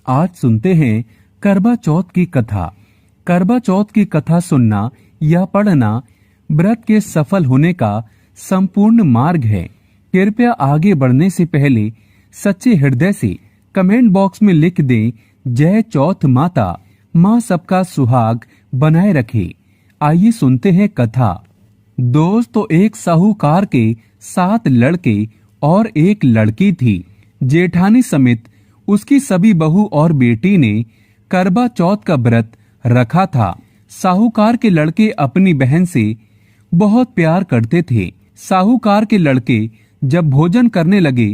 आज सुनते हैं करवा चौथ की कथा। करवा चौथ की कथा सुनना या पढ़ना व्रत के सफल होने का संपूर्ण मार्ग है। कृपया आगे बढ़ने से पहले सच्चे हृदय से कमेंट बॉक्स में लिख दें, जय चौथ माता, माँ सबका सुहाग बनाए रखे। आइए सुनते हैं कथा। दोस्तों, एक साहूकार के 7 लड़के और एक लड़की थी। जेठानी समेत उसकी सभी बहू और बेटी ने करवा चौथ का व्रत रखा था। साहूकार के लड़के अपनी बहन से बहुत प्यार करते थे। साहूकार के लड़के जब भोजन करने लगे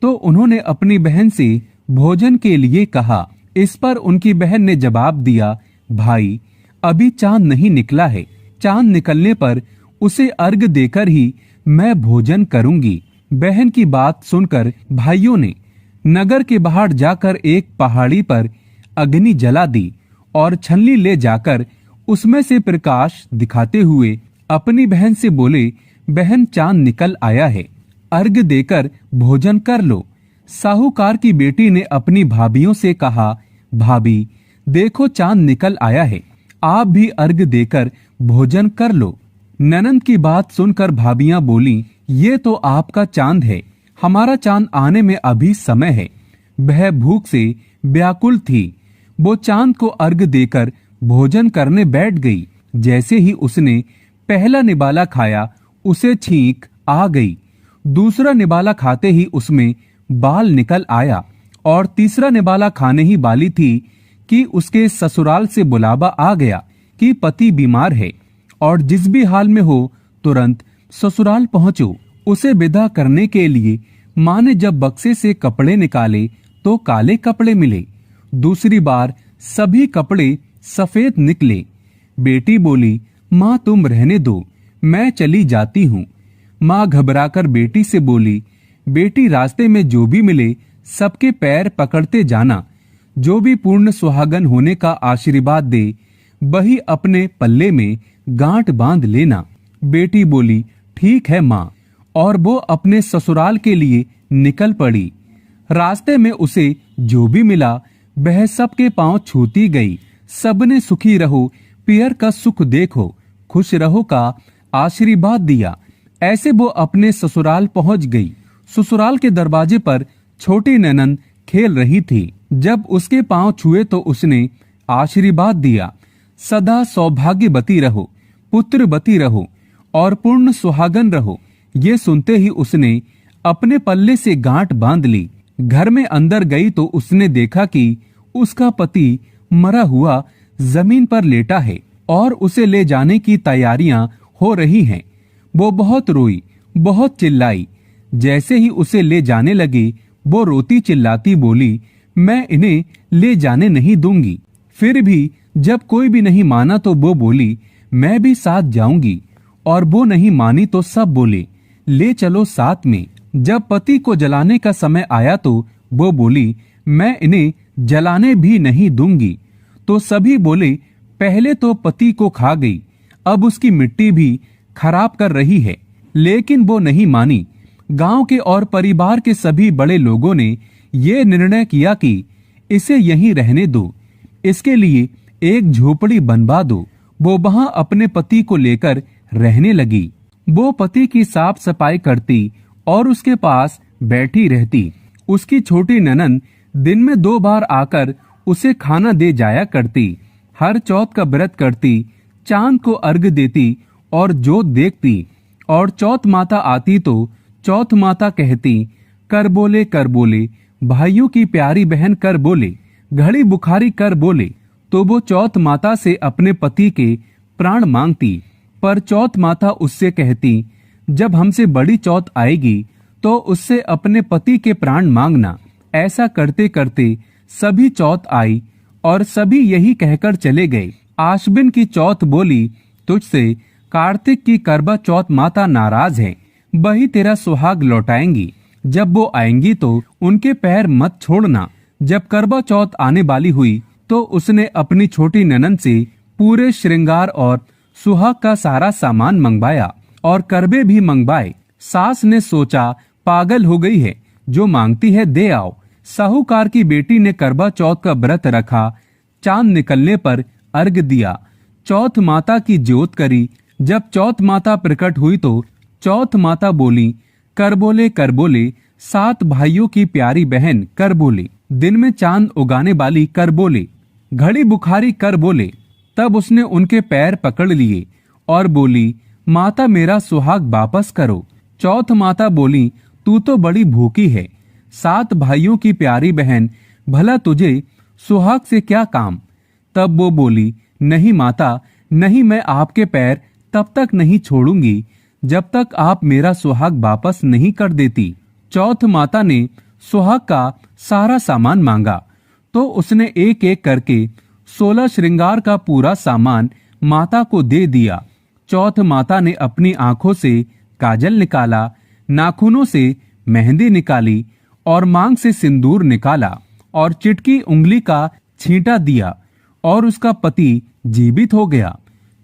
तो उन्होंने अपनी बहन से भोजन के लिए कहा। इस पर उनकी बहन ने जवाब दिया, भाई अभी चांद नहीं निकला है, चांद निकलने पर उसे अर्घ देकर ही मैं भोजन करूंगी। बहन की बात सुनकर भाइयों ने नगर के बाहर जाकर एक पहाड़ी पर अग्नि जला दी और छलनी ले जाकर उसमें से प्रकाश दिखाते हुए अपनी बहन से बोले, बहन चांद निकल आया है, अर्घ देकर भोजन कर लो। साहूकार की बेटी ने अपनी भाभियों से कहा, भाभी देखो चांद निकल आया है, आप भी अर्घ देकर भोजन कर लो। ननंद की बात सुनकर भाभियां बोली, ये तो आपका चांद है, हमारा चांद आने में अभी समय है। वह भूख से व्याकुल थी। वो चांद को अर्घ देकर भोजन करने बैठ गई। जैसे ही उसने पहला निवाला खाया उसे छींक आ गई। दूसरा निवाला खाते ही उसमें बाल निकल आया और तीसरा निवाला खाने ही वाली थी कि उसके ससुराल से बुलावा आ गया कि पति बीमार है और जिस भी हाल में हो तुरंत ससुराल पहुंचो। उसे विदा करने के लिए माँ ने जब बक्से से कपड़े निकाले तो काले कपड़े मिले। दूसरी बार सभी कपड़े सफेद निकले। बेटी बोली, माँ तुम रहने दो, मैं चली जाती हूँ। माँ घबराकर बेटी से बोली, बेटी रास्ते में जो भी मिले सबके पैर पकड़ते जाना, जो भी पूर्ण सुहागन होने का आशीर्वाद दे वही अपने पल्ले में गांठ बांध लेना। बेटी बोली, ठीक है माँ, और वो अपने ससुराल के लिए निकल पड़ी। रास्ते में उसे जो भी मिला वह सबके पांव छूती गई। सबने सुखी रहो, पियर का सुख देखो, खुश रहो का आशीर्वाद दिया। ऐसे वो अपने ससुराल पहुंच गई। ससुराल के दरवाजे पर छोटी ननंद खेल रही थी। जब उसके पांव छुए तो उसने आशीर्वाद दिया, सदा सौभाग्यवती रहो, पुत्रवती रहो और पूर्ण सुहागन रहो। ये सुनते ही उसने अपने पल्ले से गांठ बांध ली। घर में अंदर गई तो उसने देखा कि उसका पति मरा हुआ जमीन पर लेटा है और उसे ले जाने की तैयारियां हो रही हैं। वो बहुत रोई, बहुत चिल्लाई। जैसे ही उसे ले जाने लगी वो रोती चिल्लाती बोली, मैं इन्हें ले जाने नहीं दूंगी। फिर भी जब कोई भी नहीं माना तो वो बोली, मैं भी साथ जाऊंगी। और वो नहीं मानी तो सब बोले, ले चलो साथ में। जब पति को जलाने का समय आया तो वो बोली, मैं इन्हें जलाने भी नहीं दूंगी। तो सभी बोले, पहले तो पति को खा गई, अब उसकी मिट्टी भी खराब कर रही है। लेकिन वो नहीं मानी। गांव के और परिवार के सभी बड़े लोगों ने ये निर्णय किया कि इसे यहीं रहने दो, इसके लिए एक झोपड़ी बनवा दो। वो वहां अपने पति को लेकर रहने लगी। वो पति की साफ सफाई करती और उसके पास बैठी रहती। उसकी छोटी ननंद दिन में 2 बार आकर उसे खाना दे जाया करती। हर चौथ का व्रत करती, चांद को अर्घ देती और जोत देखती। और चौथ माता आती तो चौथ माता कहती, कर बोले भाइयों की प्यारी बहन कर बोले, घड़ी बुखारी कर बोले। तो वो चौथ माता से अपने पति के प्राण मांगती। पर चौथ माता उससे कहती, जब हमसे बड़ी चौथ आएगी तो उससे अपने पति के प्राण मांगना। ऐसा करते करते सभी चौथ आई और सभी यही कहकर चले गए। आश्विन की चौथ बोली, तुझसे कार्तिक की करवा चौथ माता नाराज है, वही तेरा सुहाग लौटाएंगी। जब वो आएंगी तो उनके पैर मत छोड़ना। जब करवा चौथ आने वाली हुई तो उसने अपनी छोटी ननंद से पूरे श्रृंगार और सुहाग का सारा सामान मंगवाया और करबे भी मंगवाए। सास ने सोचा, पागल हो गई है, जो मांगती है दे आओ। साहूकार की बेटी ने करवा चौथ का व्रत रखा। चांद निकलने पर अर्घ दिया, चौथ माता की ज्योत करी। जब चौथ माता प्रकट हुई तो चौथ माता बोली, कर बोले 7 भाइयों की प्यारी बहन कर बोले, दिन में चांद उगाने वाली कर बोले, घड़ी बुखारी कर बोले। तब उसने उनके पैर पकड़ लिए और बोली, माता मेरा सुहाग वापस करो। चौथ माता बोली, तू तो बड़ी भूखी है, 7 भाइयों की प्यारी बहन, भला तुझे सुहाग से क्या काम। तब वो बोली, नहीं माता नहीं, मैं आपके पैर तब तक नहीं छोड़ूंगी जब तक आप मेरा सुहाग वापस नहीं कर देती। चौथ माता ने सुहाग का सारा सामान मांगा तो उसने एक एक करके 16 श्रृंगार का पूरा सामान माता को दे दिया। चौथ माता ने अपनी आंखों से काजल निकाला, नाखूनों से मेहंदी निकाली और मांग से सिंदूर निकाला और चिटकी उंगली का छींटा दिया और उसका पति जीवित हो गया।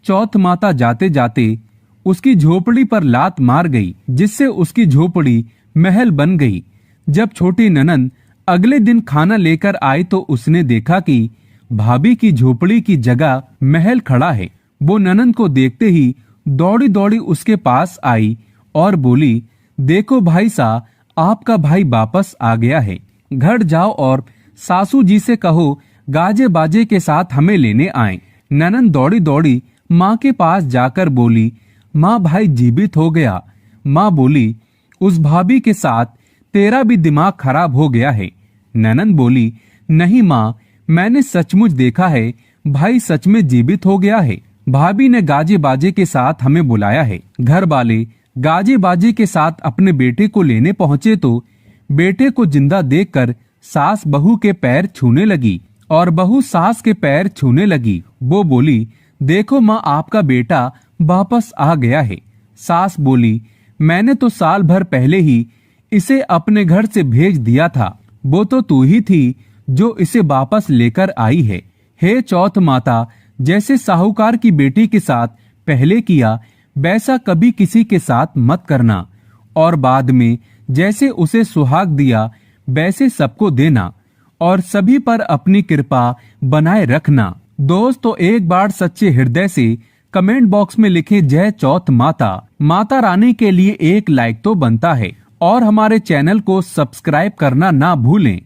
चौथ माता जाते जाते उसकी झोपड़ी पर लात मार गई, जिससे उसकी झोपड़ी महल बन गई। जब छोटी ननंद अगले दिन खाना लेकर आई तो उसने देखा कि भाभी की झोपड़ी की जगह महल खड़ा है। वो ननंद को देखते ही दौड़ी दौड़ी उसके पास आई और बोली, देखो भाई साहब, आपका भाई वापस आ गया है। घर जाओ और सासू जी से कहो गाजे बाजे के साथ हमें लेने आए। ननंद दौड़ी दौड़ी माँ के पास जाकर बोली, माँ भाई जीवित हो गया। माँ बोली, उस भाभी के साथ तेरा भी दिमाग खराब हो गया है। ननंद बोली, नहीं माँ, मैंने सचमुच देखा है, भाई सच में जीवित हो गया है। भाभी ने गाजे बाजे के साथ हमें बुलाया है। घर वाले गाजे बाजे के साथ अपने बेटे को लेने पहुंचे तो बेटे को जिंदा देखकर सास बहू के पैर छूने लगी और बहू सास के पैर छूने लगी। वो बोली, देखो माँ, आपका बेटा वापस आ गया है। सास बोली, मैंने तो साल भर पहले ही इसे अपने घर से भेज दिया था, वो तो तू ही थी जो इसे वापस लेकर आई है। हे चौथ माता, जैसे साहूकार की बेटी के साथ पहले किया वैसा कभी किसी के साथ मत करना, और बाद में जैसे उसे सुहाग दिया वैसे सबको देना और सभी पर अपनी कृपा बनाए रखना। दोस्तों, एक बार सच्चे हृदय से कमेंट बॉक्स में लिखे जय चौथ माता। माता रानी के लिए एक लाइक तो बनता है और हमारे चैनल को सब्सक्राइब करना ना भूलें।